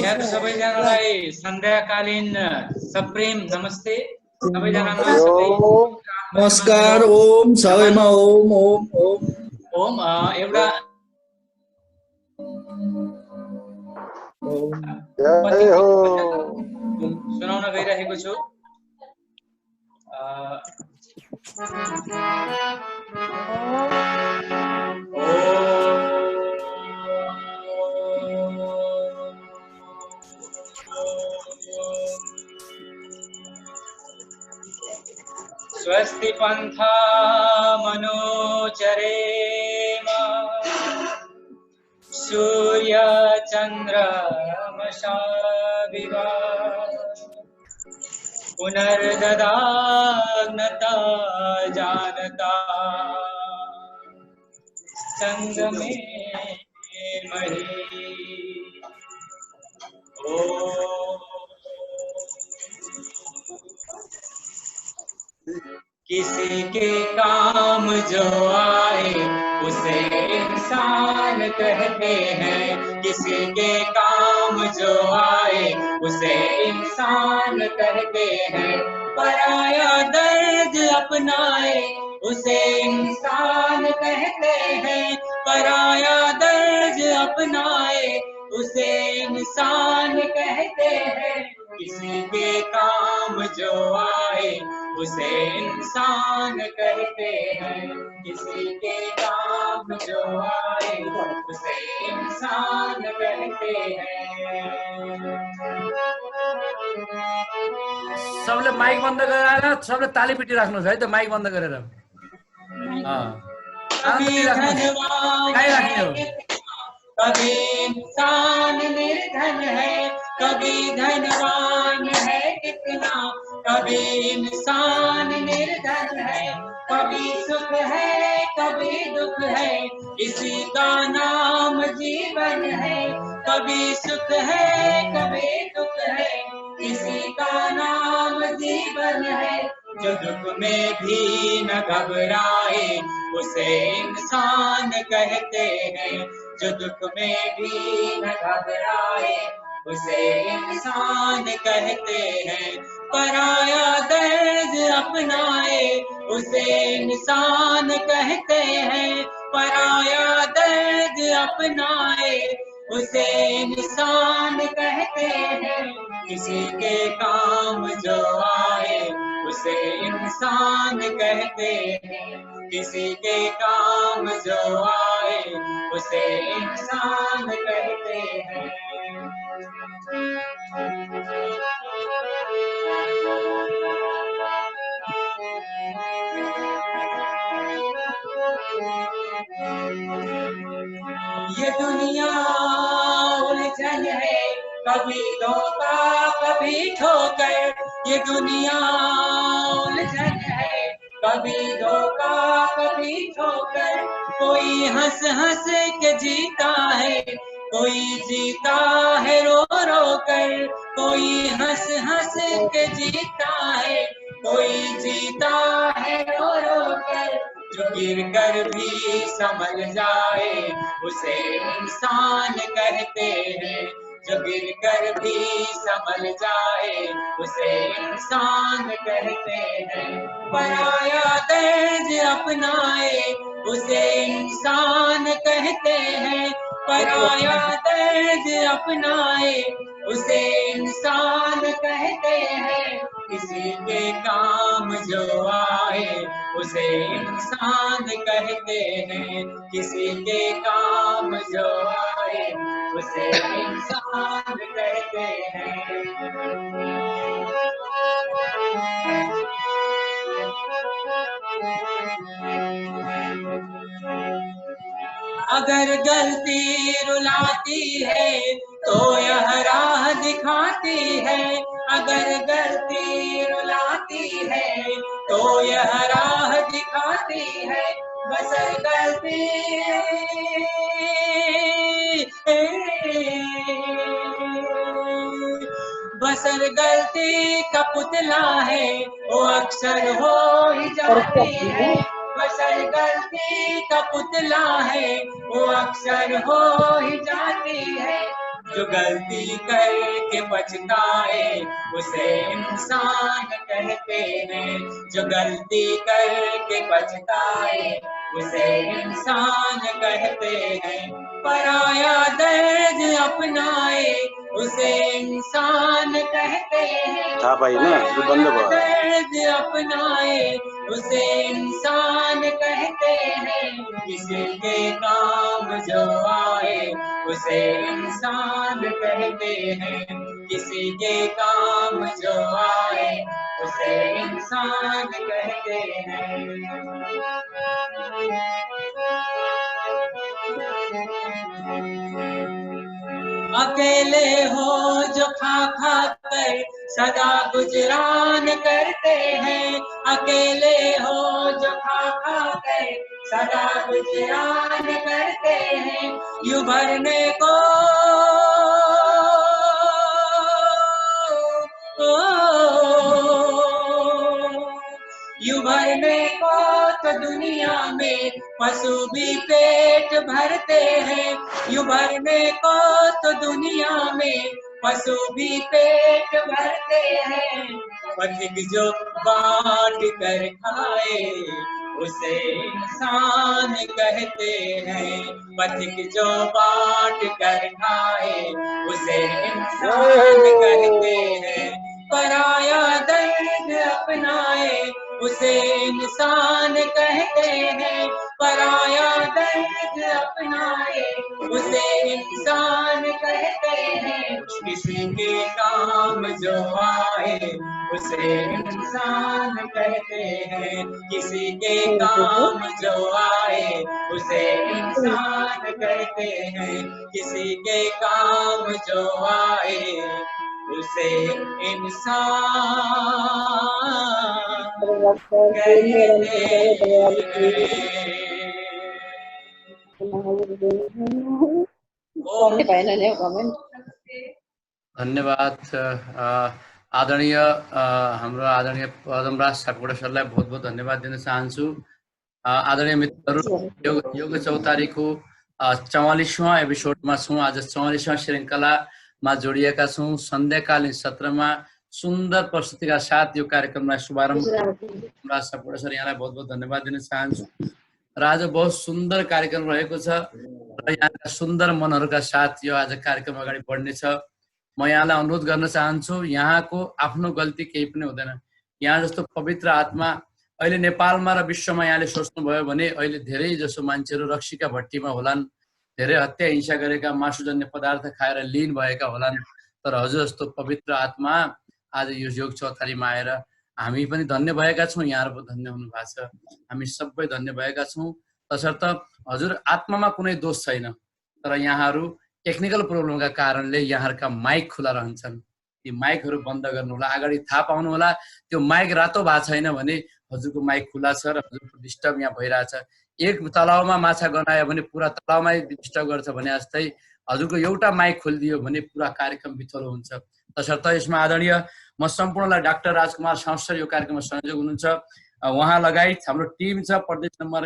यहाँ सबैजनालाई सन्ध्याकालीन सप्रेम नमस्ते। सबैजनामा नमस्कार। ओम सबैमा ओम ओम ओम ओम। एउटा सुनाउन गइरहेको छु। स्वस्ति पन्था मनोचरेम सूर्य चन्द्रमसा विवा पुनर्ददाग्नता जानता संगमे मही। किसी के काम जो आए उसे इंसान कहते हैं। किसी के काम जो आए उसे इंसान कहते हैं। पराया दर्द अपनाए उसे इंसान कहते हैं। पराया दर्द अपनाए उसे इंसान कहते हैं। किसी के काम जो आए उसे इंसान कहते हैं। किसी के काम जो आए उसे इंसान कहते हैं। सबले माइक बन्द गरेर सबले ताली पिटी राख्नुहोस् है त, माइक बन्द गरेर। कभी इंसान निर्धन है, कभी धनवान है कितना। कभी इंसान निर्धन है, कभी सुख है कभी दुख है। इसी का नाम जीवन है। कभी सुख है कभी दुख है, इसी का नाम जीवन है। जो दुख में भी न घबराए उसे इंसान कहते हैं। जो दुख में भी न घबराए उसे इंसान कहते हैं। पराया दर्द अपनाए उसे इंसान कहते हैं। पराया दर्द अपनाए उसे इंसान कहते हैं। किसी के काम जो आए उसे इंसान कहते हैं। किसी के काम जो आए उसे इंसान कहते हैं। ये दुनिया उलझन है, कभी धोखा कभी ठोकर। ये दुनिया उलझन है, कभी धोखा कभी ठोकर। कोई हंस हंस के जीता है, कोई जीता है रो रो कर। कोई हंस हंस के जीता है, कोई जीता है रो रो कर। जो गिर कर भी संभल जाए उसे इंसान कहते हैं। जो गिर कर भी संभल जाए उसे इंसान कहते हैं। पराया दर्द अपनाए उसे इंसान कहते हैं। पराया दर्द अपनाए उसे इंसान कहते हैं। किसी के काम जो आए उसे इंसान कहते हैं। किसी के काम जो आए उसे इंसान कहते हैं। अगर गलती रुलाती है तो यह राह दिखाती है। अगर गलती रुलाती है तो यह राह दिखाती है। बस गलती बसर गलती का पुतला है, वो अक्सर हो ही जाती है। बसर गलती का पुतला है, वो अक्सर हो ही जाती है। जो गलती करके पछताए उसे इंसान कहते हैं। जो गलती करके पछताए उसे इंसान कहते हैं। पराया दर्द अपनाए उसे इंसान कहते हैं। था भाई ना, ये बंद पराया हुआ। दर्द अपनाए उसे इंसान कहते हैं। किसी के काम जो आए उसे इंसान कहते हैं। किसी के काम जो आए उसे इंसान कहते हैं। अकेले हो जो खा खा कर सदा गुजरान करते हैं। अकेले हो जो खा खा कर सदा गुजरान करते हैं। यूं भरने को यूं भरने को तो दुनिया में पशु भी पेट भरते हैं। यूं भरने को तो दुनिया में पशु भी पेट भरते हैं। पथिक जो बांट कर खाए उसे इंसान कहते हैं। पथिक जो बांट कर खाए उसे इंसान कहते हैं। पराया दर्द अपनाए उसे इंसान कहते हैं। पराया दर्द अपनाए उसे इंसान कहते हैं। किसी के काम जो आए उसे इंसान कहते हैं। किसी के काम जो आए उसे इंसान कहते हैं। किसी के काम जो आए उसे इंसान कहते हैं। धन्यवाद आदरणीय हाम्रो आदरणीय पदमराज सापकोटा सरलाई बहुत बहुत धन्यवाद दिन चाहन्छु। आदरणीय मित्रहरू, यो 4 तारिखको 44वां एपिसोडमा छौँ। आज 44वां श्रृङ्खलामा जोडिएका छौँ। सन्ध्याकालीन सत्रमा सुन्दर प्रस्तुतिका साथ यो कार्यक्रमलाई शुभारम्भ पदमराज सापकोटा सर, यहाँलाई बहुत बहुत धन्यवाद दिन चाहन्छु। र आज बहुत सुन्दर कार्यक्रम रहेको छ र यहाँका सुन्दर मनहरूका साथ यो आज कार्यक्रम अगाडि बढ्नेछ। म यहाँलाई अनुरोध गर्न चाहन्छु, यहाँको आफ्नो गल्ती केही पनि हुँदैन। यहाँ जस्तो पवित्र आत्मा अहिले नेपालमा र विश्वमा यहाँले सोच्नुभयो भने अहिले धेरै जसो मान्छेहरू रक्सीका भट्टीमा होलान्, धेरै हत्या हिंसा गरेका, मासुजन्य पदार्थ खाएर लीन भएका होलान्। तर हजुर जस्तो पवित्र आत्मा आज यो योग चौतारीमा आएर हामी पनि धन्य भएका छौँ, यहाँहरू पनि धन्य हुनु भएको छ। हामी सबै धन्य भएका छौँ। तसर्थ हजुर आत्मामा कुनै दोष छैन, तर यहाँहरू टेक्निकल प्रब्लमका कारणले यहाँहरूका माइक खुला रहन्छन्। ती माइकहरू बन्द गर्नु होला। अगाडि थाहा पाउनु होला, त्यो माइक रातो भएको छैन भने हजुरको माइक खुला छ र हजुरको डिस्टर्ब यहाँ भइरहेछ। एक तलाउमा माछा गनायो भने पुरा तलाउमै डिस्टर्ब गर्छ भने जस्तै हजुरको एउटा माइक खोलिदियो भने पुरा कार्यक्रम बिथोलो हुन्छ। तसर्थ यसमा आदरणीय म सम्पूर्णलाई डाक्टर राजकुमार साउसर यो कार्यक्रममा संयोजक हुनुहुन्छ। उहाँ लगायत हाम्रो टिम छ। प्रदेश नम्बर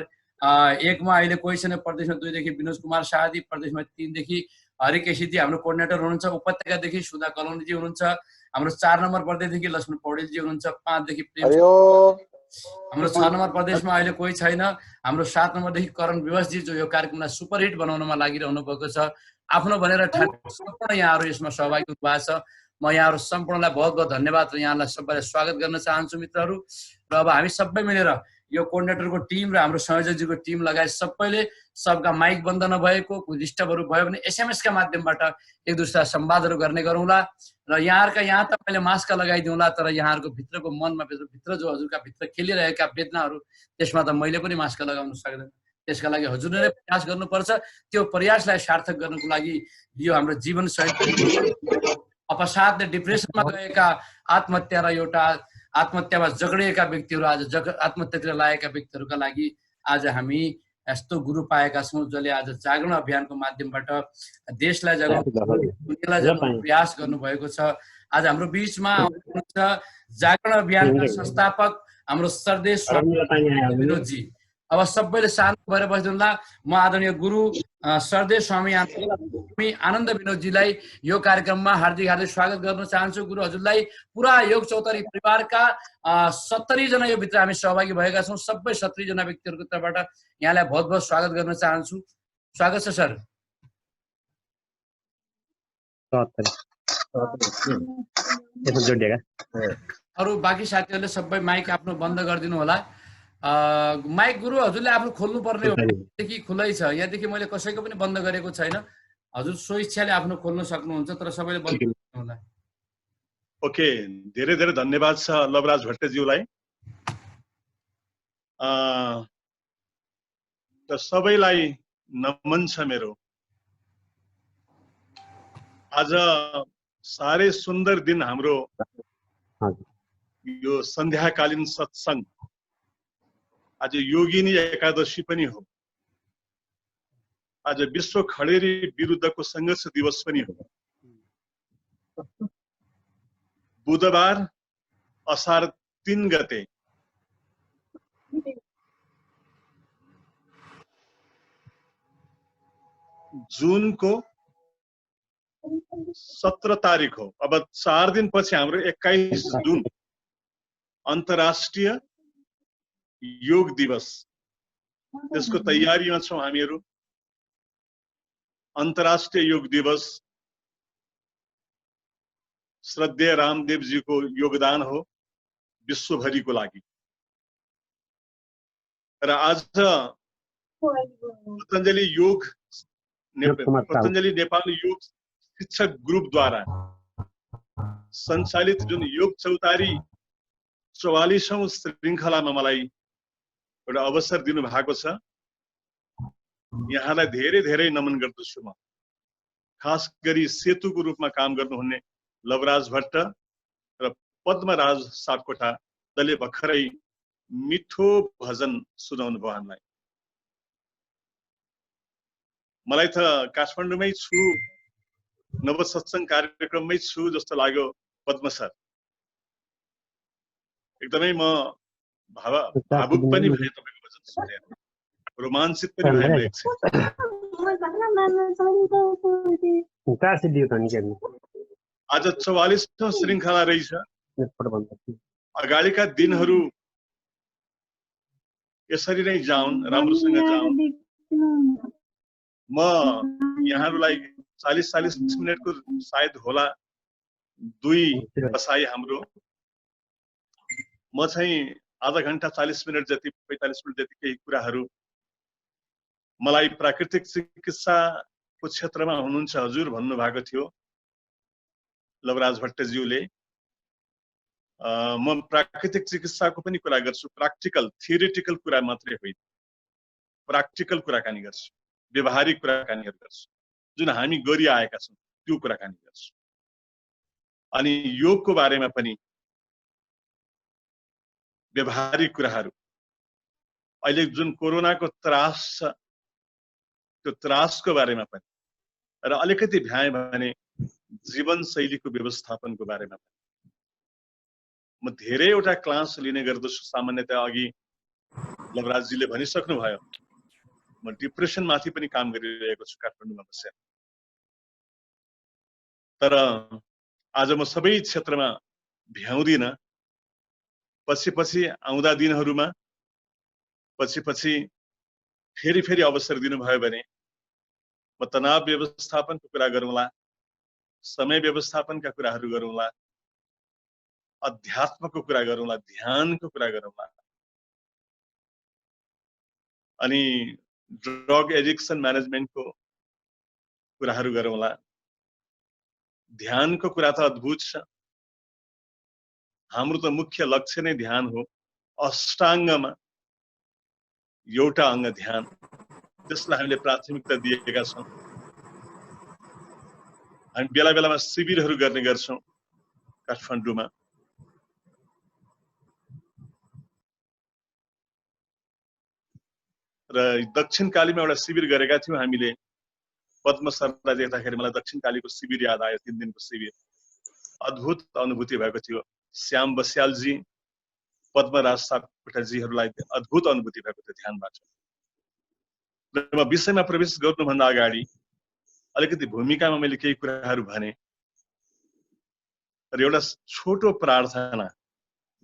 1 मा अहिले कोही छैन। प्रदेशमा 2 देखि विनोद कुमार शाहजी, प्रदेशमा 3 देखि हरि केसीजी हाम्रो कोअर्डिनेटर हुनुहुन्छ। उपत्यकादेखि सुधा कलोनीजी हुनुहुन्छ। हाम्रो 4 नम्बर प्रदेशदेखि लक्ष्मण पौडेलजी हुनुहुन्छ। 5 देखि प्रेम, हाम्रो 6 नम्बर प्रदेशमा अहिले कोही छैन। हाम्रो 7 नम्बरदेखि करण विवशजी जो यो कार्यक्रमलाई सुपरहिट बनाउनमा लागिरहनु भएको छ। आफ्नो भनेर सम्पूर्ण यहाँहरू यसमा सहभागी हुनु भएको छ। म यहाँहरू सम्पूर्णलाई बहुत बहुत धन्यवाद र यहाँलाई सबैलाई स्वागत गर्न चाहन्छु मित्रहरू। र अब हामी सबै मिलेर यो कोअर्डिनेटरको टिम र हाम्रो संयोजकजीको टिम लगायत सबैले सबका माइक बन्द नभएको डिस्टर्बहरू भयो भने एसएमएसका माध्यमबाट एक दुसरा संवादहरू गर्ने गरौँला। र यहाँहरूका यहाँ त मैले मास्क लगाइदिउँला, तर यहाँहरूको भित्रको मनमा भित्र जो हजुरका भित्र खेलिरहेका वेदनाहरू त्यसमा त मैले पनि मास्क लगाउन सक्दैन। त्यसका लागि हजुरले नै प्रयास गर्नुपर्छ। त्यो प्रयासलाई सार्थक गर्नको लागि यो हाम्रो जीवनशैली अपसादले डिप्रेसनमा गएका, आत्महत्या र एउटा आत्महत्यामा जगडिएका व्यक्तिहरू आज आत्महत्यातिर लागेका व्यक्तिहरूका लागि आज हामी यस्तो गुरु पाएका छौँ जसले आज जागरण अभियानको माध्यमबाट देशलाई जगाउनु, दुनियाँलाई जगाउनु प्रयास गर्नुभएको छ। आज हाम्रो बिचमा हुनुहुन्छ जागरण अभियानका संस्थापक हाम्रो सरदेश विनोदजी। अब सबैले शान्त भएर बसिदिनुला। म आदरणीय गुरु सरदेव स्वामी आनन्द विनोदजीलाई यो कार्यक्रममा हार्दिक हार्दिक स्वागत गर्न चाहन्छु। गुरु हजुरलाई पुरा योग चौतारी परिवारका 70 जना यो भित्र हामी सहभागी भएका छौँ। सबै 70 जना व्यक्तिहरूको तर्फबाट यहाँलाई बहुत बहुत स्वागत गर्न चाहन्छु। स्वागत छ सर। अरू बाँकी साथीहरूले सबै माइक आफ्नो बन्द गरिदिनु होला। माइक गुरु हजुरले आफ्नो खोल्नु पर्ने हो कि खुलै छ? यहाँदेखि मैले कसैको पनि बन्द गरेको छैन। हजुर सो इच्छाले आफ्नो खोल्न सक्नुहुन्छ, तर सबैले बन्द गर्नु होला। ओके, धेरै धेरै धन्यवाद छ लवराज भट्टज्यूलाई। त सबैलाई नमन छ मेरो। आज साह्रै सुन्दर दिन हाम्रो यो सन्ध्याकालीन सत्संग। आज योगिनी एकादशी पनि हो। आज विश्व खडेरी विरुद्धको संघर्ष दिवस पनि हो। बुधबार असार 3 गते जून को 17 तारिक हो। अब 4 दिन पछि हाम्रो 21 जून अन्तर्राष्ट्रिय योग दिवस। त्यसको तयारीमा छौं हामीहरू। अन्तर्राष्ट्रिय योग दिवस श्रद्धेय रामदेव जी को योगदान हो विश्वभरिको लागि। र आज पतञ्जलि नेपाल योग शिक्षक ग्रुप द्वारा सञ्चालित जुन योग चौतारी 44औं श्रृङ्खलामा मलाई एउटा अवसर दिनु भएको छ। यहाँलाई धेरै धेरै नमन गर्दछु। म खास गरी सेतुको रूपमा काम गर्नुहुने लवराज भट्ट र पद्मराज सापकोटा दले भर्खरै मिठो भजन सुनाउनु भयो हामीलाई। मलाई त काठमाडौँमै छु, नव सत्संग कार्यक्रममै छु जस्तो लाग्यो पद्म सर। एकदमै म भावुक पनि भए तपाईको भजन सुनेर, रोमाञ्चित पनि भए। आज 44औं श्रृङ्खला रहेछ। अगाडिका दिनहरू यसरी नै जाउन्, राम्रोसँग जाउन्। म यहाँहरूलाई 40-40 मिनटको सायद होला 2 बसाई हाम्रो। म चाहिँ आधा घण्टा 40 मिनट जति 45 मिनट जति केही कुराहरू मलाई प्राकृतिक चिकित्साको क्षेत्रमा हुनुहुन्छ हजुर भन्नु भएको थियो लवराज भट्टज्यूले। म प्राकृतिक चिकित्साको पनि कुरा गर्छु। प्र्याक्टिकल थियोरिटिकल कुरा मात्रै होइन, प्र्याक्टिकल कुराकानी गर्छु, व्यवहारिक कुराकानीहरू गर्छु, जुन हामी गरिआएका छौँ त्यो कुराकानी गर्छु। अनि योगको बारेमा पनि व्यवहारिक कुराहरू। अहिले जुन कोरोनाको त्रास छ त्यो त्रासको बारेमा पनि र अलिकति भ्याए भने जीवनशैलीको व्यवस्थापनको बारेमा पनि म धेरैवटा क्लास लिने गर्दछु। सामान्यतया अघि लवराजजीले भनिसक्नु भयो, म डिप्रेसन माथि पनि काम गरिरहेको छु काठमाडौँमा बसेर। तर आज म सबै क्षेत्रमा भ्याउँदिन। पछि आउँदा दिनहरूमा पछि फेरि अवसर दिनुभयो भने म तनाव व्यवस्थापनको कुरा गरौँला, समय व्यवस्थापनका कुराहरू गरौँला, अध्यात्मको कुरा गरौँला, ध्यानको कुरा गरौँला, अनि ड्रग एडिक्सन म्यानेजमेन्टको कुराहरू गरौँला। ध्यानको कुरा त अद्भुत छ। हाम्रो त मुख्य लक्ष्य नै ध्यान हो। अष्टाङ्गमा एउटा अङ्ग ध्यान, त्यसलाई हामीले प्राथमिकता दिएका छौँ। हामी बेला बेलामा शिविरहरू गर्ने गर्छौँ काठमाडौँमा। र दक्षिणकालीमा एउटा शिविर गरेका थियौँ हामीले। पद्म सरलाई देख्दाखेरि मलाई दक्षिणकालीको शिविर याद आयो, 3 दिनको शिविर। अद्भुत अनुभूति भएको थियो। श्याम बस्यालजी, पद्मराज कोटाजीहरूलाई अद्भुत अनुभूति भएको थियो ध्यानबाट। र म विषयमा प्रवेश गर्नुभन्दा अगाडि अलिकति भूमिकामा मैले केही कुराहरू भने र एउटा छोटो प्रार्थना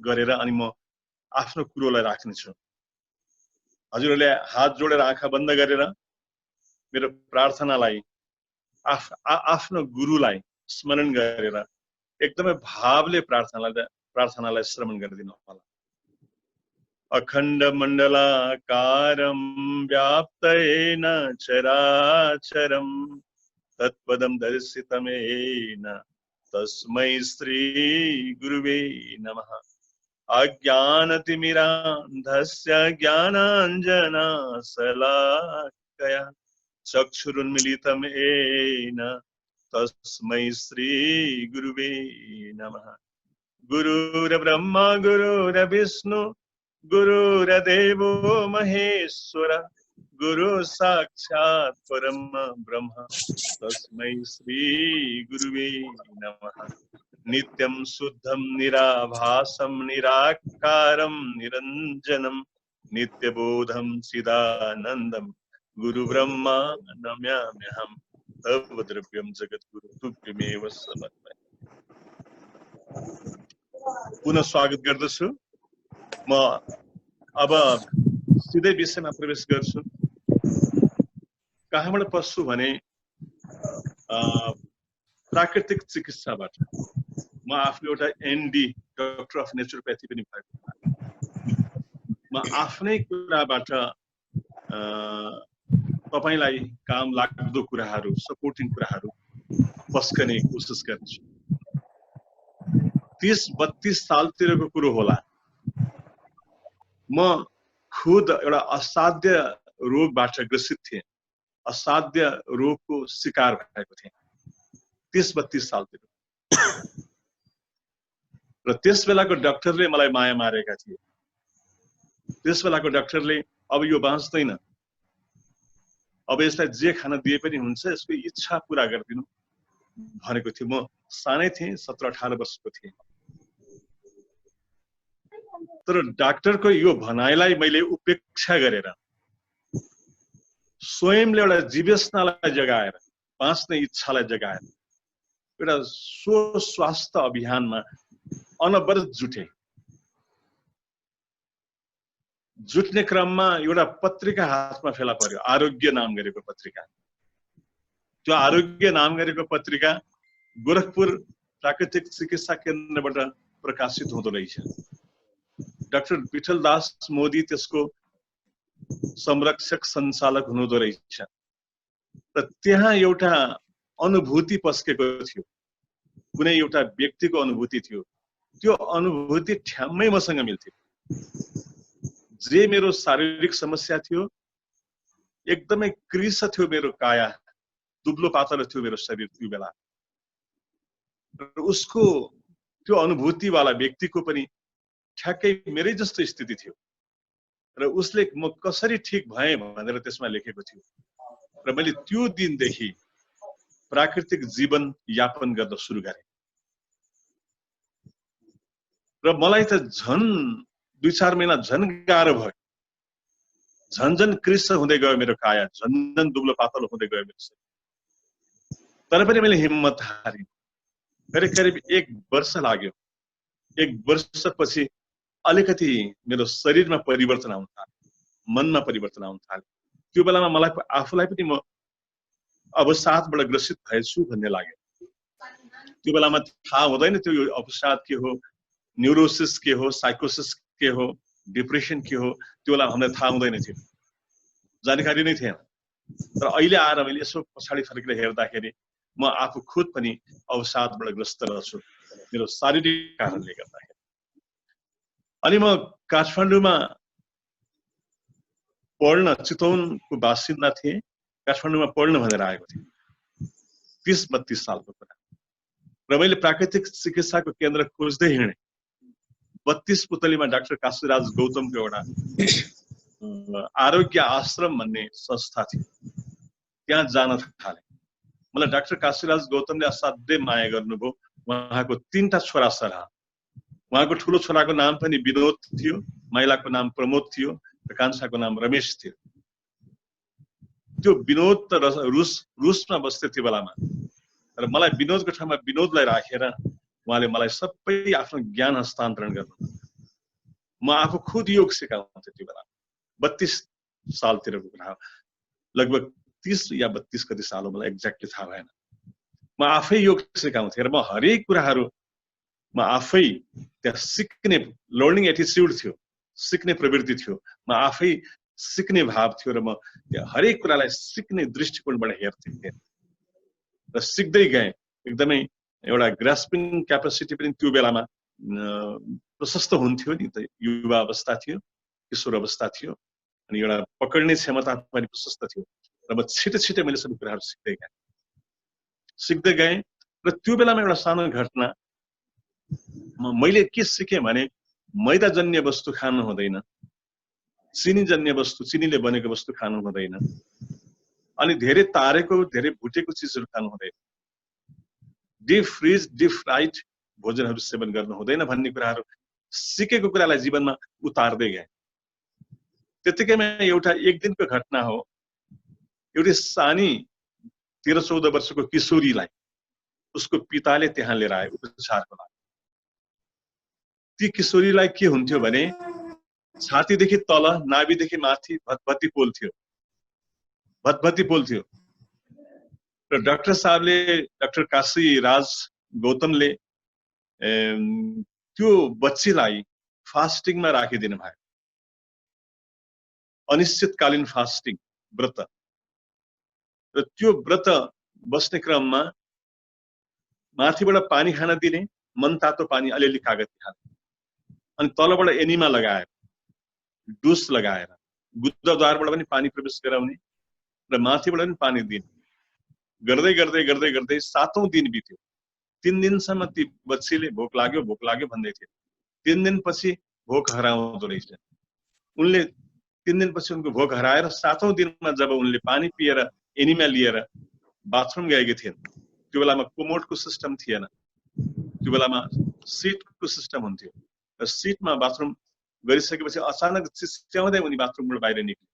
गरेर अनि म आफ्नो कुरोलाई राख्नेछु। हजुरहरूले हात जोडेर आँखा बन्द गरेर मेरो प्रार्थनालाई आफ्नो गुरुलाई स्मरण गरेर एकदमै भावले प्रार्थनालाई श्रवण गरिदिनु होला। अखण्ड मण्डलाकारं व्याप्तेन चराचरं तत्पदं दर्शितमेन तस्मै श्री गुरुवे नमः। अज्ञानतिमिरान्धस्य ज्ञानाञ्जनशलाकया चक्षुरुन्मीलितं येन तस्मै श्री गुरुवे नमः। गुरुर्ब्रह्मा गुरुर्विष्णु गुरुर्देवो महेश्वर गुरु साक्षात् परम ब्रह्म तस्मै श्री गुरुवे नमः। नित्यं शुद्धं निराभासं निराकारं निरञ्जनं नित्यबोधं चिदानन्दं गुरुब्रह्मा नम्याम्यहम्। तव द्रव्यं जगद्गुरु तुभ्यमेव समर्पयामि। पुनः स्वागत गर्दछु। म अब सिधै विषयमा प्रवेश गर्छु। कहाँबाट पस्छु भने प्राकृतिक चिकित्साबाट। म आफ्नो एउटा एनडी डक्टर अफ नेचुरोप्याथी पनि भएको। म आफ्नै कुराबाट तपाईलाई काम लाग्दो कुराहरू सपोर्टिङ कुराहरू पस्कने कोसिस गर्छु। 30-32 सालतिरको कुरो होला। म खुद एउटा असाध्य रोगबाट ग्रसित थिएँ। असाध्य रोगको शिकार भएको थिएँ 30-32 सालतिर। र त्यस बेलाको डाक्टरले मलाई माया मारेका थिए। त्यस बेलाको डाक्टरले अब यो बाँच्दैन, अब यसलाई जे खान दिए पनि हुन्छ, यसको इच्छा पूरा गरिदिनु भनेको थियो। म सानै थिएँ, 17-18 वर्षको थिएँ। तर डाक्टरको यो भनाइलाई मैले उपेक्षा गरेर स्वयंले एउटा जीवस्नालाई जगाएर बाँच्ने इच्छालाई जगाएर एउटा स्वास्थ्य अभियानमा अनवरत जुट्ने क्रममा एउटा पत्रिका हातमा फेला पर्यो, आरोग्य नाम गरेको पत्रिका। त्यो आरोग्य नाम गरेको पत्रिका गोरखपुर प्राकृतिक चिकित्सा केन्द्रबाट प्रकाशित हुँदो रहेछ। डाक्टर विठल दास मोदी त्यसको संरक्षक सञ्चालक हुनुहुँदो रहेछ। र त्यहाँ एउटा अनुभूति पस्केको थियो, कुनै एउटा व्यक्तिको अनुभूति थियो। त्यो अनुभूति ठ्याम्मै मसँग मिल्थ्यो। जे मेरो शारीरिक समस्या थियो, एकदमै कृश थियो मेरो काया, दुब्लो पातलो थियो मेरो शरीर त्यो बेला। उसको त्यो अनुभूतिवाला व्यक्तिको पनि ठ्याक्कै मेरै जस्तो स्थिति थियो। र उसले म कसरी ठिक भएँ भनेर त्यसमा लेखेको थियो। र मैले त्यो दिनदेखि प्राकृतिक जीवन यापन गर्न सुरु गरेँ। र मलाई त झन् 2-4 महिना झन् गाह्रो भयो। झन्झन कृश हुँदै गयो मेरो काया, झन्झन दुब्लो पातलो हुँदै गयो मेरो शरीर। तर पनि मैले हिम्मत हारिन। करिब 1 वर्ष लाग्यो। 1 वर्षपछि अलिकति मेरो शरीरमा परिवर्तन आउन थाल्यो, मनमा परिवर्तन आउन थाल्यो। त्यो बेलामा मलाई आफूलाई पनि म अवसादबाट ग्रसित भएछु भन्ने लाग्यो। त्यो बेलामा थाहा हुँदैन त्यो अवसाद के हो, न्यूरोसिस के हो, साइकोसिस के हो, डिप्रेसन के हो, त्यो बेला हामीलाई थाहा हुँदैन थियो, जानकारी नै थिएन। तर अहिले आएर मैले यसो पछाडि फर्केर हेर्दाखेरि म आफू खुद पनि अवसादबाट ग्रस्त रहेछु मेरो शारीरिक कारणले गर्दाखेरि। अनि म काठमाडौँमा पढ्न, चितवनको बासिन्दा थिएँ, काठमाडौँमा पढ्न भनेर आएको थिएँ। 30-32 सालको कुरा। र मैले प्राकृतिक चिकित्साको केन्द्र खोज्दै हिँडेँ। 32 पुतलीमा डाक्टर काशीराज गौतमको एउटा आरोग्य आश्रम भन्ने संस्था थियो, त्यहाँ जान थालेँ। मलाई डाक्टर काशीराज गौतमले असाध्यै माया गर्नुभयो। उहाँको 3टा छोरा छोरा। उहाँको ठुलो छोराको नाम पनि विनोद थियो, माइलाको नाम प्रमोद थियो र कान्छाको नाम रमेश थियो। त्यो विनोद त रुसमा बस्थे त्यो बेलामा, र मलाई विनोदको ठाउँमा विनोदलाई राखेर उहाँले मलाई सबै आफ्नो ज्ञान हस्तान्तरण गर्नु। म आफू खुद योग सिकाउँथे त्यो बेला, 32 सालतिरको कुरा, लगभग 30 या 32 कति साल हो, मलाई एक्ज्याक्टली थाहा भएन। म आफै योग सिकाउँथे र म हरेक कुराहरू म आफै त्यहाँ सिक्ने लर्निङ एटिट्युड थियो, सिक्ने प्रवृत्ति थियो, म आफै सिक्ने भाव थियो र म हरेक कुरालाई सिक्ने दृष्टिकोणबाट हेर्थेँ र सिक्दै गएँ। एकदमै एउटा ग्रास्पिङ क्यापेसिटी पनि त्यो बेलामा प्रशस्त हुन्थ्यो नि, त युवा अवस्था थियो, किशोर अवस्था थियो, अनि एउटा पकड्ने क्षमता पनि प्रशस्त थियो र म छिटो मैले सबै कुराहरू सिक्दै गएँ। र त्यो बेलामा एउटा सानो घटना, मैले के सिकेँ भने मैदाजन्य वस्तु खानु हुँदैन, चिनीजन्य वस्तु, चिनीले बनेको वस्तु खानु हुँदैन, अनि धेरै तारेको धेरै भुटेको चिजहरू खानु हुँदैन, डिप फ्रिज डिप फ्राइड भोजनहरू सेवन गर्नु हुँदैन भन्ने कुराहरू सिकेको कुरालाई जीवनमा उतार्दै गएँ। त्यतिकैमा एउटा एक दिनको घटना हो, एउटी सानी 13-14 वर्षको किशोरीलाई उसको पिताले त्यहाँ लिएर आए उपचारको लागि। ती किशोरीलाई के हुन्थ्यो भने छातीदेखि तल नाभिदेखि माथि भतभती पोल थियो र डाक्टर साहबले, डाक्टर काशी राज गौतमले त्यो बच्चीलाई फास्टिङमा राखिदिनु भयो, अनिश्चितकालीन फास्टिङ व्रत। र त्यो व्रत बस्ने क्रममा माथिबाट पानी खान दिने, मनतातो पानी अलिअलि कागती हाल्ने, अनि तलबाट एनिमा लगाएर, डुस लगाएर, गुद्दाद्वारबाट पनि पानी प्रवेश गराउने र माथिबाट पनि पानी दिने, गर्दै गर्दै गर्दै गर्दै 7औं दिन बित्यो। 3 दिनसम्म ती बच्चीले भोक लाग्यो भन्दै थियो। 3 दिनपछि भोक हराउँदो रहेछ। उनले 3 दिनपछि उनको भोक हराएर 7औं दिनमा जब उनले पानी पिएर एनिमा लिएर बाथरुम गएकी थिइन्, त्यो बेलामा कोमोडको सिस्टम थिएन, त्यो बेलामा सिटको सिस्टम हुन्थ्यो र सिटमा बाथरुम गरिसकेपछि अचानक चिच्याउँदै उनी बाथरुमबाट बाहिर निक्ले।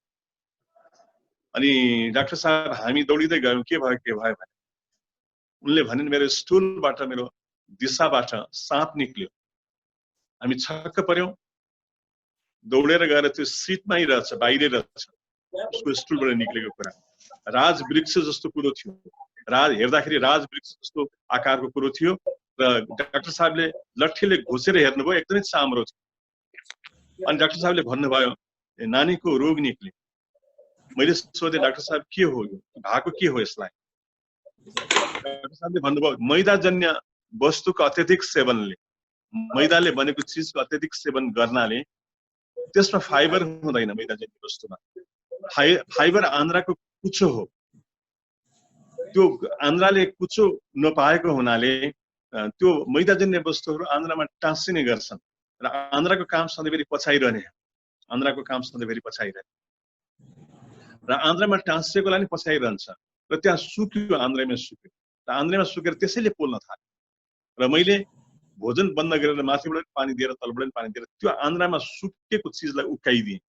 अनि डाक्टर साहब हामी दौडिँदै गयौँ, के भयो भने उनले भनिन् मेरो स्टुलबाट, मेरो दिशाबाट साँप निक्ल्यो। हामी छक्क पर्यौं, दौडेर गएर त्यो सिटमै रहेछ, बाहिरै रहेछ, उसको स्टुलबाट निक्लेको कुरा। राजवृक्ष जस्तो कुरो थियो, हेर्दाखेरि राजवृक्ष जस्तो आकारको कुरो थियो र डाक्टर साहबले लट्ठीले घुसेर हेर्नुभयो, एकदमै चाम्रो थियो। अनि डाक्टर साहबले भन्नुभयो नानीको रोग निक्ल्यो। मैले सोधेँ डाक्टर साहब के हो यो, भएको के हो यसलाई? डाक्टर साहबले भन्नुभयो मैदाजन्य वस्तुको अत्यधिक सेवनले, मैदाले बनेको चिजको अत्यधिक सेवन गर्नाले त्यसमा फाइबर हुँदैन। मैदाजन्य वस्तुमा फाइबर आन्द्राको कुचो हो, त्यो आन्द्राले कुचो नपाएको हुनाले त्यो मैदाजन्य वस्तुहरू आन्द्रामा टाँसिने गर्छन् र आन्द्राको काम सधैँभरि पछाइरहने, आन्द्राको काम सधैँभरि पछाइरहने र आन्द्रामा टाँसिएकोलाई नै पछाइरहन्छ र त्यहाँ सुक्यो, आन्द्रामा सुक्यो र आन्द्रामा सुकेर त्यसैले पोल्न थाल्यो। र मैले भोजन बन्द गरेर माथिबाट पानी दिएर तलबाट पानी दिएर त्यो आन्द्रामा सुकेको चिजलाई उकाइदिएँ।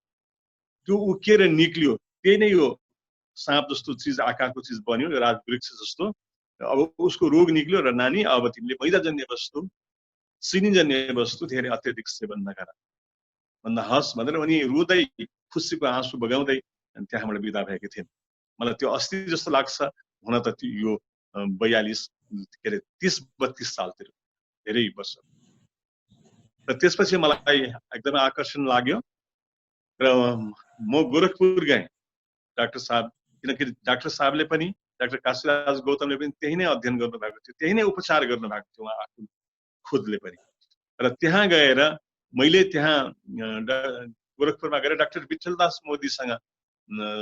त्यो उकिएर निक्ल्यो, त्यही नै यो साँप जस्तो चिज, आकारको चिज बन्यो, राजवृक्ष जस्तो। अब उसको रोग निक्ल्यो र नानी अब तिमीले मैदाजन्य वस्तु, चिनीजन्य वस्तु धेरै अत्यधिक सेवन नगर भन्दा हस् भनेर उनी रुँदै खुसीको आँसु बगाउँदै त्यहाँबाट बिदा भएकी थिइन्। मलाई त्यो अस्ति जस्तो लाग्छ, हुन त यो 30-32 सालतिर, धेरै वर्ष। र त्यसपछि मलाई एकदमै आकर्षण लाग्यो र म गोरखपुर गएँ डाक्टर साहब, किनकि डाक्टर साहबले पनि, डाक्टर काशीराज गौतमले पनि त्यही नै अध्ययन गर्नुभएको थियो, त्यही नै उपचार गर्नुभएको थियो उहाँ आफू खुदले पनि। र त्यहाँ गएर मैले त्यहाँ गोरखपुरमा गएर डाक्टर विठलदास मोदीसँग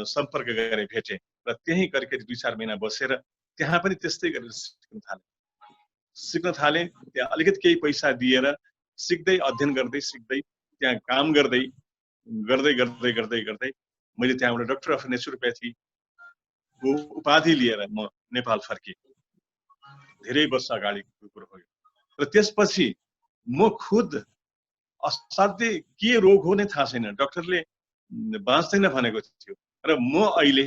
सम्पर्क गरेर भेटेँ र त्यही करिब 2-4 महिना बसेर त्यहाँ पनि त्यस्तै गरेर सिक्न थाले। त्यहाँ अलिकति केही पैसा दिएर सिक्दै, अध्ययन गर्दै, सिक्दै, त्यहाँ काम गर्दै मैले त्यहाँबाट डाक्टर अफ नेचुरोप्याथी को उपाधि लिएर म नेपाल फर्केँ। धेरै वर्ष अगाडिको कुरो हो। र त्यसपछि म खुद असाध्यै के रोग हो नै थाहा छैन, डाक्टरले बाँच्दैन भनेको थियो। र म अहिले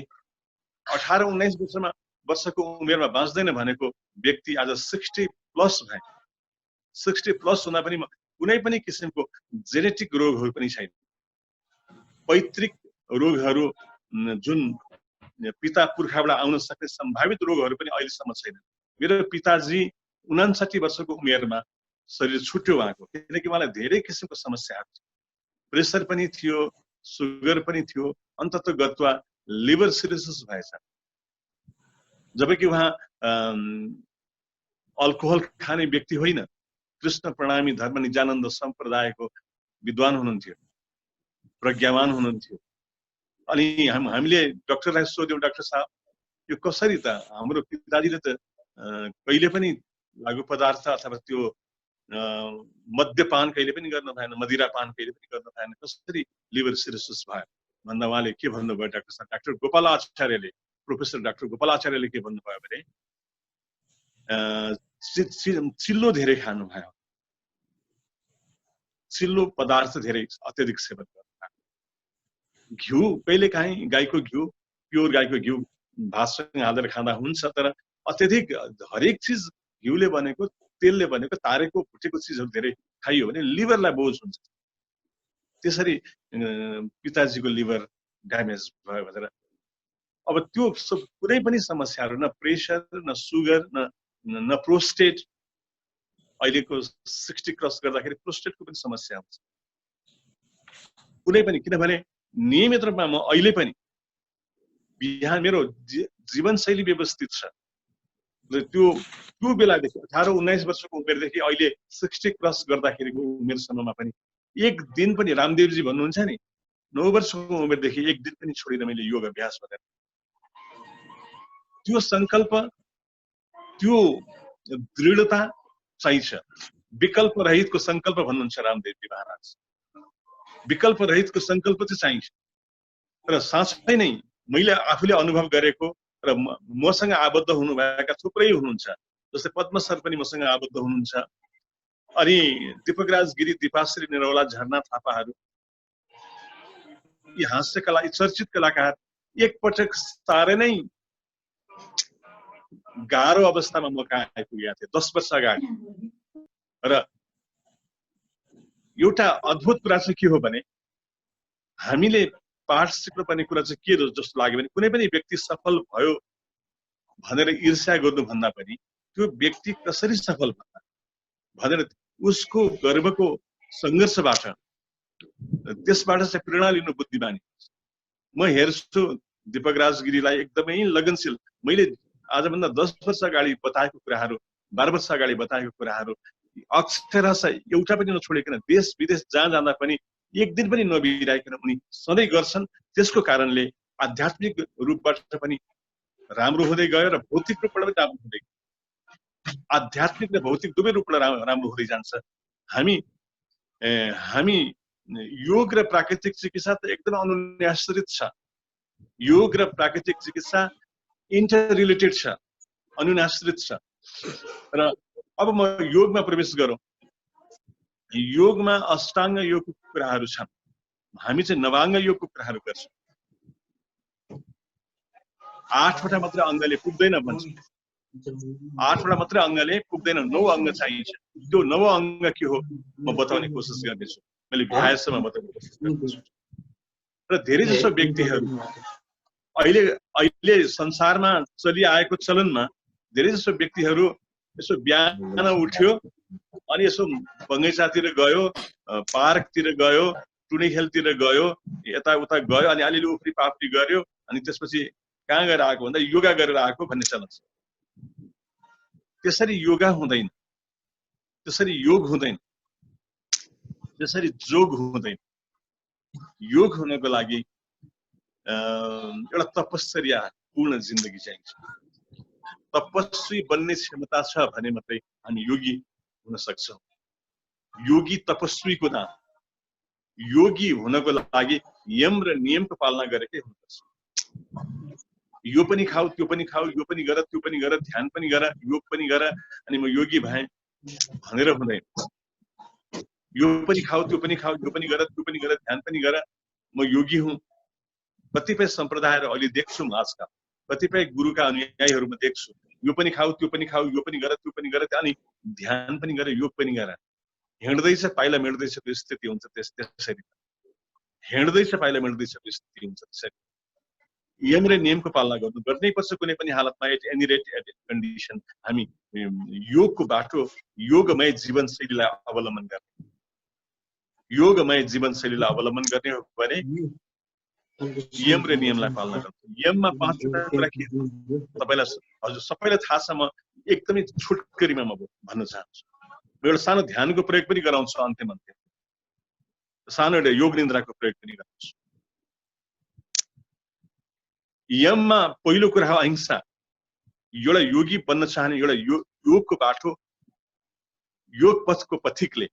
18-19 वर्षको उमेरमा बाँच्दैन भनेको व्यक्ति आज 60+ भए। 60+ हुँदा पनि कुनै पनि किसिमको जेनेटिक रोगहरू पनि छैन, पैतृक रोगहरू जुन पिता पुर्खाबाट आउन सक्ने सम्भावित रोगहरू पनि अहिलेसम्म छैन। मेरो पिताजी 59 वर्षको उमेरमा शरीर छुट्यो उहाँको, किनकि उहाँलाई धेरै किसिमको समस्याहरू थियो, प्रेसर पनि थियो, सुगर पनि थियो, अन्ततः गत्वा लिभर सिरोसिस भएछ। जबकि उहाँ अल्कोहल खाने व्यक्ति होइन, कृष्ण प्रणामी धर्म निजानन्द सम्प्रदायको विद्वान हुनुहुन्थ्यो, प्रज्ञावान हुनुहुन्थ्यो। अनि हामीले डाक्टरलाई सोध्यौं, डाक्टर साहब यो कसरी त हाम्रो पिताजीले त कहिले पनि लागु पदार्थ अथवा त्यो मद्यपान कहिले पनि गर्न भएन, मदिरापान कहिले पनि गर्न भएन, कसरी लिभर सिरोसिस भयो भन्दा उहाँले के भन्नुभयो डाक्टर साहब, डाक्टर गोपाल आचार्यले, प्रोफेसर डाक्टर गोपाल आचार्यले के भन्नुभयो भने चिल्लो धेरै खानु भयो, चिल्लो पदार्थ धेरै अत्यधिक सेवन गर्नु, घिउ कहिले काहीँ गाईको घिउ, प्योर गाईको घिउ भातसँग हालेर खाँदा हुन्छ, तर अत्यधिक हरेक चिज घिउले बनेको, तेलले बनेको, तारेको भुटेको चिजहरू धेरै खाइयो भने लिभरलाई बोझ हुन्छ। त्यसरी पिताजीको लिभर ड्यामेज भयो भनेर अब त्यो कुनै पनि समस्याहरू, न प्रेसर, न सुगर, न प्रोस्टेट, अहिलेको 60 क्रस गर्दाखेरि प्रोस्टेटको पनि समस्या हुन्छ कुनै पनि, किनभने नियमित रूपमा म अहिले पनि बिहान मेरो जीवनशैली व्यवस्थित छ। त्यो बेलादेखि 18-19 वर्षको उमेरदेखि अहिले 60 क्रस गर्दाखेरिको उमेरसम्ममा पनि एक दिन पनि, रामदेवजी भन्नुहुन्छ नि 9 वर्षको उमेरदेखि एक दिन पनि छोडिन मैले योग अभ्यास गरेर। त्यो संकल्प, त्यो दृढता चाहिन्छ। विकल्प रहितको संकल्प भन्नुहुन्छ रामदेवजी महाराज, विकल्प रहितको संकल्प चाहिँ चाहिन्छ। र साँच्चै नै मैले आफूले अनुभव गरेको र मसँग आबद्ध हुनुभएका थुप्रै हुनुहुन्छ, जस्तै पद्म सर पनि मसँग आबद्ध हुनुहुन्छ, अनि दीपकराज गिरी, दीपाश्री निरौला, झरना थापाहरू, यी हास्य कला, यी चर्चित कलाकार एकपटक साह्रै नै गाह्रो अवस्थामा म कहाँ आइपुगेका थिएँ 10 वर्ष अगाडि। र एउटा अद्भुत कुरा चाहिँ के हो भने, हामीले पाठ सिक्नुपर्ने कुरा चाहिँ के जस्तो लाग्यो भने, कुनै पनि व्यक्ति सफल भयो भनेर ईर्ष्या गर्नुभन्दा पनि त्यो व्यक्ति कसरी सफल भयो भनेर उसको गर्वको सङ्घर्षबाट, त्यसबाट चाहिँ प्रेरणा लिनु बुद्धिमानी। म हेर्छु दीपकराज गिरीलाई एकदमै लगनशील, मैले आजभन्दा 10 वर्ष अगाडि बताएको कुराहरू, 12 वर्ष अगाडि बताएको कुराहरू अक्षरशः एउटा पनि नछोडिकन देश विदेश जहाँ जाँदा पनि एक दिन पनि नबिराइकन उनी सधैँ गर्छन्। त्यसको कारणले आध्यात्मिक रूपबाट पनि राम्रो हुँदै गयो र भौतिक रूपबाट पनि राम्रो हुँदै गयो। आध्यात्मिक र भौतिक दुवै रूपबाट राम्रो हुँदै जान्छ। हामी योग र प्राकृतिक चिकित्सा त एकदम अनुन्याश्रित छ। योग र प्राकृतिक चिकित्सा इन्टर रिलेटेड छ, अनुन्याश्रित छ। र अब म योगमा प्रवेश गरौँ। योगमा अष्टाङ्ग योगको कुराहरू छन्, हामी चाहिँ नवाङ्ग योगको कुराहरू गर्छौँ। 8वटा मात्र अङ्गले पुग्दैन भन्छौँ, 8वटा मात्र अङ्गले पुग्दैन, 9 अङ्ग चाहिन्छ। त्यो 9 अङ्ग के हो म बताउने कोसिस गर्नेछु, मैले भ्याएसम्म बताउने कोसिस गर्नेछु। र धेरै जसो व्यक्तिहरू अहिले संसारमा चलिआएको चलनमा धेरै जसो व्यक्तिहरू यसो बिहान उठ्यो अनि यसो बगैँचातिर गयो, पार्कतिर गयो, टुनी खेलतिर गयो, यताउता गयो, अनि अलिअलि उफ्री पाफ्री गर्यो, अनि त्यसपछि कहाँ गएर आएको भन्दा योगा गरेर आएको भन्ने चलन छ। त्यसरी योगा हुँदैन, त्यसरी योग हुँदैन, त्यसरी जोग हुँदैन। योग हुनको लागि एउटा तपस्या पूर्ण जिन्दगी चाहिन्छ। तपस्वी बन्ने क्षमता छ भने मात्रै हामी योगी हुन सक्छौँ। योगी तपस्वीको नाम। योगी हुनको लागि यम र नियमको पालना गरेकै हुनुपर्छ। यो पनि खाऊ, त्यो पनि खाऊ, यो पनि गर, त्यो पनि गर, ध्यान पनि गर, योग पनि गर, अनि म योगी भएँ भनेर हुँदैन। यो पनि खाऊ त्यो पनि खाऊ, यो पनि गर त्यो पनि गर, ध्यान पनि गर, म योगी हुँ। कतिपय सम्प्रदायहरू अहिले देख्छु म आजकल, कतिपय गुरुका अनुयायीहरू म देख्छु, यो पनि खाऊ त्यो पनि खाऊ, यो पनि गर त्यो पनि गर, अनि ध्यान पनि गर, योग पनि गर। हिँड्दैछ पाइला मेट्दैछ त्यो स्थिति हुन्छ त्यसरी। हिँड्दैछ पाइला मेट्दैछ त्यो स्थिति हुन्छ त्यसरी। यम र नियमको पालना गर्नै पर्छ कुनै पनि हालतमा, at any rate at condition. हामी योगको बाटो, योगमय जीवनशैलीलाई अवलम्बन गर्ने, योगमय जीवनशैलीलाई अवलम्बन गर्ने हो भने यम र नियमलाई पालना गर्नु। यममा 5 कुरा के तपाईलाई हजुर सबैलाई थाहा छ, म एकदमै छोटकरीमा म भन्न चाहन्छु। म एउटा सानो ध्यानको प्रयोग पनि गराउँछु, अन्तिम सानो एउटा योग निन्द्राको प्रयोग पनि गराउँछु। यममा पहिलो कुरा हो अहिंसा। एउटा योगी बन्न चाहने, एउटा योगको बाटो, योग पथको पथिकले,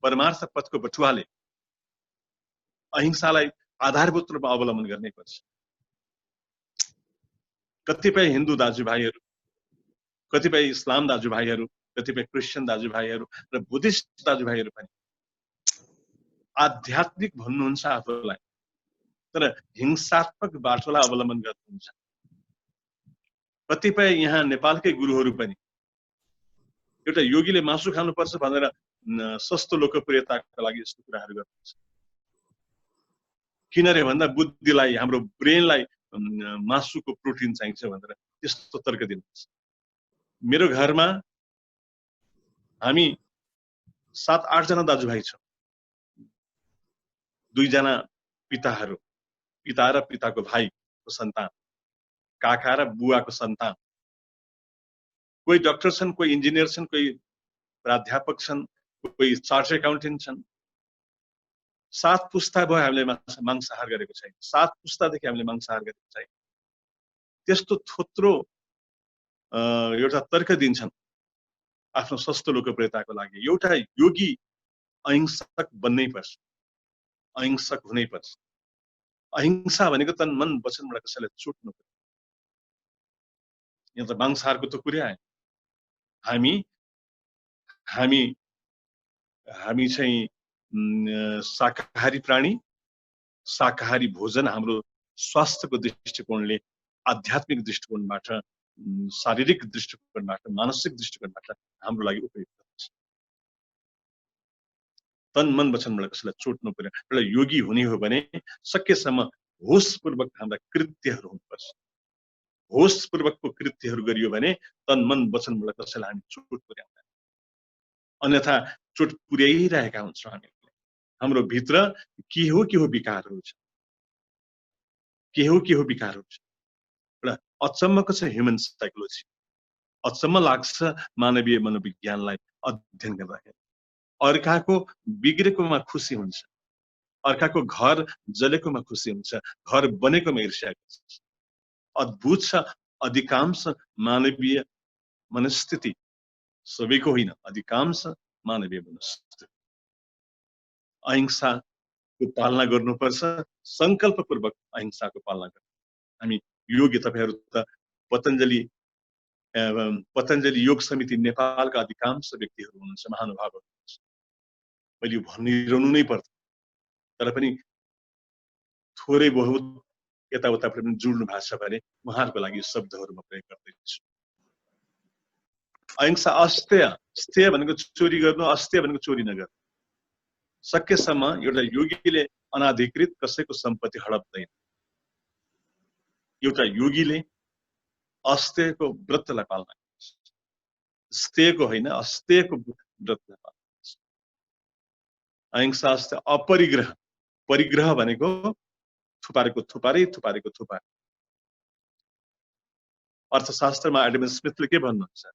परमार्थ पथको बटुवाले अहिंसालाई आधारभूत रूपमा अवलम्बन गर्नै पर्छ। कतिपय हिन्दू दाजुभाइहरू, कतिपय इस्लाम दाजुभाइहरू, कतिपय क्रिस्चियन दाजुभाइहरू र बुद्धिस्ट दाजुभाइहरू पनि आध्यात्मिक भन्नुहुन्छ आफूलाई, तर हिंसात्मक बाटोलाई अवलम्बन गर्नुहुन्छ। कतिपय यहाँ नेपालकै गुरुहरू पनि एउटा योगीले मासु खानुपर्छ भनेर सस्तो लोकप्रियताको लागि यस्तो कुराहरू गर्नुहुन्छ। किन रे भन्दा बुद्धिलाई, हाम्रो ब्रेनलाई मासुको प्रोटिन चाहिन्छ भनेर त्यस्तो तर्क दिनुहुन्छ। मेरो घरमा हामी 7-8 जना दाजुभाइ छौँ। 2 जना पिताहरू, पिता र पिताको भाइको सन्तान, काका र बुवाको सन्तान। कोही डाक्टर छन्, कोही इन्जिनियर छन्, कोही प्राध्यापक छन्, कोही चार्टर्ड एकाउन्टेन्ट छन्। 7 पुस्ता भयो हामीले मांसाहार गरेको छैन। 7 पुस्तादेखि हामीले मांसाहार गरेको छैन। त्यस्तो थोत्रो एउटा तर्क दिन्छन् आफ्नो सस्तो लोकप्रियताको लागि। एउटा योगी अहिंसक बन्नै पर्छ, अहिंसक हुनै पर्छ। अहिंसा भनेको तन मन वचनबाट कसैलाई चोट्नु पर्छ। यहाँ त मांसाहारको त कुरा आयो। हामी चाहिँ शाकाहारी प्राणी, शाकाहारी भोजन हाम्रो स्वास्थ्यको दृष्टिकोणले, आध्यात्मिक दृष्टिकोणबाट, शारीरिक दृष्टिकोणबाट, मानसिक दृष्टिकोणबाट हाम्रो लागि उपयुक्त हुन्छ। तन मन वचनबाट कसैलाई चोट्नु पर्यो। एउटा योगी हुने हो भने सकेसम्म होसपूर्वक हाम्रा कृत्यहरू हुनुपर्छ। होसपूर्वकको कृत्यहरू गरियो भने तन मन वचनबाट कसैलाई हामी चोट पुर्याउँदैन। अन्यथा चोट पुर्याइरहेका हुन्छौँ हामीले। हाम्रो भित्र के हो विकारहरू छ, के हो विकारहरू छ। एउटा अचम्मको छ ह्युमन साइकोलोजी। अचम्म लाग्छ मानवीय मनोविज्ञानलाई अध्ययन गर्दाखेरि। अर्काको बिग्रेकोमा खुसी हुन्छ, अर्काको घर जलेकोमा खुसी हुन्छ, घर बनेकोमा ईर्ष्या गर्छ। अद्भुत छ। अधिकांश मानवीय मनस्थिति, सबैको होइन, अधिकांश मानवीय मनस्थिति। अहिंसाको पालना गर्नुपर्छ, संकल्पपूर्वक अहिंसाको पालना गर्नु। हामी योगी, तपाईहरू त पतञ्जलि योग समिति नेपालका अधिकांश व्यक्तिहरू हुनुहुन्छ, महानुभावहरू हुनुहुन्छ। मैले यो भनिरहनु नै पर्छ, तर पनि थोरै बहुत यताउता पनि जुड्नु भएको छ भने उहाँहरूको लागि शब्दहरूमा प्रयोग गर्दैछु। अहिंसा अस्तेय भनेको चोरी गर्नु, अस्तेय भनेको चोरी नगर्नु। सकेसम्म एउटा योगीले अनाधिकृत कसैको सम्पत्ति हडप्दैन। एउटा योगीले अस्तेयको व्रतलाई पालना गर्छ, स्तेयको होइन, अस्तेयको व्रतलाई पालना गर्छ। अहिंसा अस्तेय अपरिग्रह। परिग्रह भनेको थुपारेको थुपारे, थुपारेको थुपारे। अर्थशास्त्रमा एडम स्मिथले के भन्नुहुन्छ?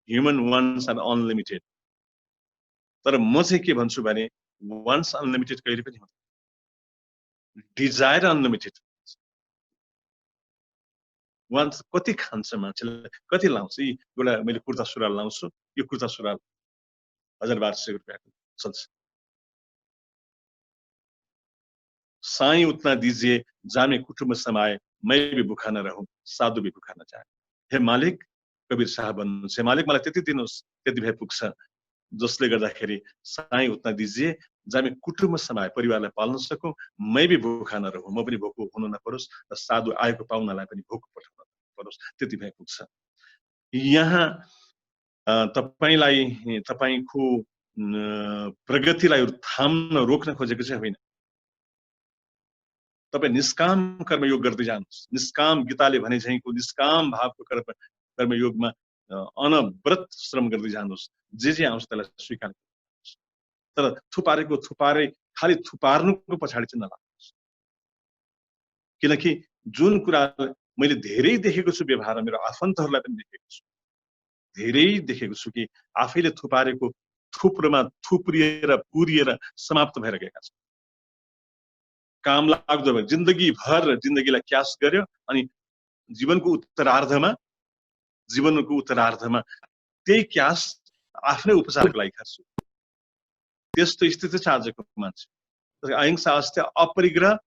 Human wants are unlimited. तर म चाहिँ के भन्छु भने वान्ट्स अनलिमिटेड कहिले पनि हुँदैन, डिजायर अनलिमिटेड। वान्ट्स कति खान्छ मान्छेले, कति लाउँछ। एउटा मैले कुर्ता सुरुवाल लाउँछु, यो कुर्ता सुरुवाल 1200 रुपियाँको चल्छ। साईं उतना दीजिए जामे कुटुम्ब समाए, मैं भी भूखा न रहूं, साधु भी भूखा न जाए। हे मालिक, कबीर साहब भन्नुहुन्छ, हे मालिक मलाई त्यति दिनुहोस्, त्यति भए पुग्छ। जसले गर्दाखेरि साईं उतना दीजिए जहाँ हामी कुटुम्ब समाए परिवारलाई पाल्न सकौँ, मै भी भोका नरहँ, म पनि भोको हुनु नपरोस् र साधु आएको पाहुनालाई पनि भोक पठाउन परोस्, त्यति भए पुग्छ। यहाँ तपाईलाई तपाईको प्रगतिलाई थाम्न रोक्न खोजेको चाहिँ होइन। तपाईं निष्काम कर्मयोग गर्दै जानुहोस्। निष्काम गीताले भने झैंको निष्काम भावको कर्मयोगमा अनवरत श्रम गर्दै जानुहोस्। जे आउँछ त्यसलाई स्वीकार गर्नुहोस्, तर थुपारेको थुपारे खाली थुपार्नुको पछाडि चाहिँ नलाग्नुहोस्। किनकि जुन कुरा मैले धेरै देखेको छु व्यवहारमा, मेरो आफन्तहरूलाई पनि देखेको छु, धेरै देखेको छु कि आफैले थुपारेको थुप्रोमा थुप्रिएर पुरिएर समाप्त भएर गएका छन्। काम लाग्दो भयो, जिन्दगी भर जिन्दगीलाई क्यास गर्यो अनि जीवनको उत्तरार्धमा त्यही क्यास आफ्नै उपचारको लागि खर्च। त्यस्तो स्थिति छ आजको मान्छे। अहिंसा अस्त्य अपरिग्रह,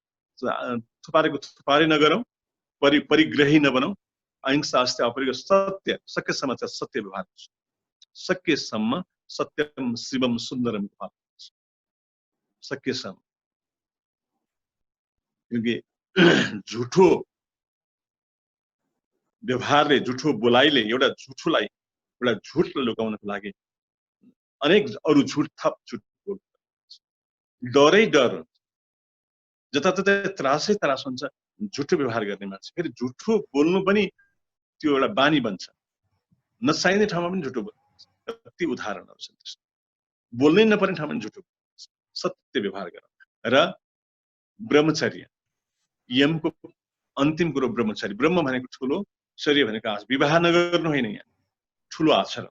थुपारेको थुपारे नगरौँ, परिग्रही नबनौँ। अहिंसा अस्त्य अपरिग्रह, सत्य सकेसम्म चाहिँ सत्य व्यवहार गर्छु, सकेसम्म सत्यम शिवम सुन्दरम सकेसम्म। क्योंकि झुठो व्यवहारले, झुठो बोलाइले एउटा झुठोलाई, एउटा झुटलाई लुकाउनको लागि अनेक अरू झुट थप झुट बोल्छ। डरै डर हुन्छ, जताततै त्रासै त्रास हुन्छ झुठो व्यवहार गर्ने मान्छे। फेरि झुठो बोल्नु पनि त्यो एउटा बानी बन्छ, नचाहिने ठाउँमा पनि झुठो बोल्छ। कति उदाहरणहरू छन् त्यस्तो। बोल्नै नपर्ने ठाउँमा पनि झुठो बोल्छ। सत्य व्यवहार गर र ब्रह्मचर्य, यमको अन्तिम कुरो ब्रह्मचर्य। ब्रह्म भनेको ठुलो, चर्य भनेको आचरण। विवाह नगर्नु होइन, यहाँ ठुलो आचरण।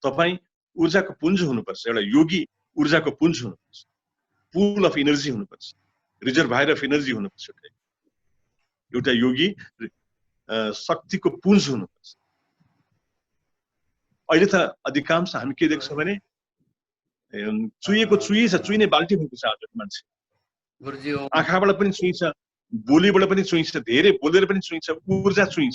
तपाईं ऊर्जाको पुञ्ज हुनुपर्छ, एउटा योगी ऊर्जाको पुञ्ज हुनुपर्छ, पुल अफ इनर्जी हुनुपर्छ, रिजर्भायर अफ इनर्जी हुनुपर्छ। एउटा योगी शक्तिको पुञ्ज हुनुपर्छ। अहिले त अधिकांश हामी के देख्छौँ भने चुहिएको चुही छ, चुहिने बाल्टी भएको छ आजको मान्छे। आँखाबाट पनि चुहिन्छ, बोलीबाट पनि चुहिन्छ, धेरै बोलेर पनि चुहिन्छ, ऊर्जा चुहिन्छ।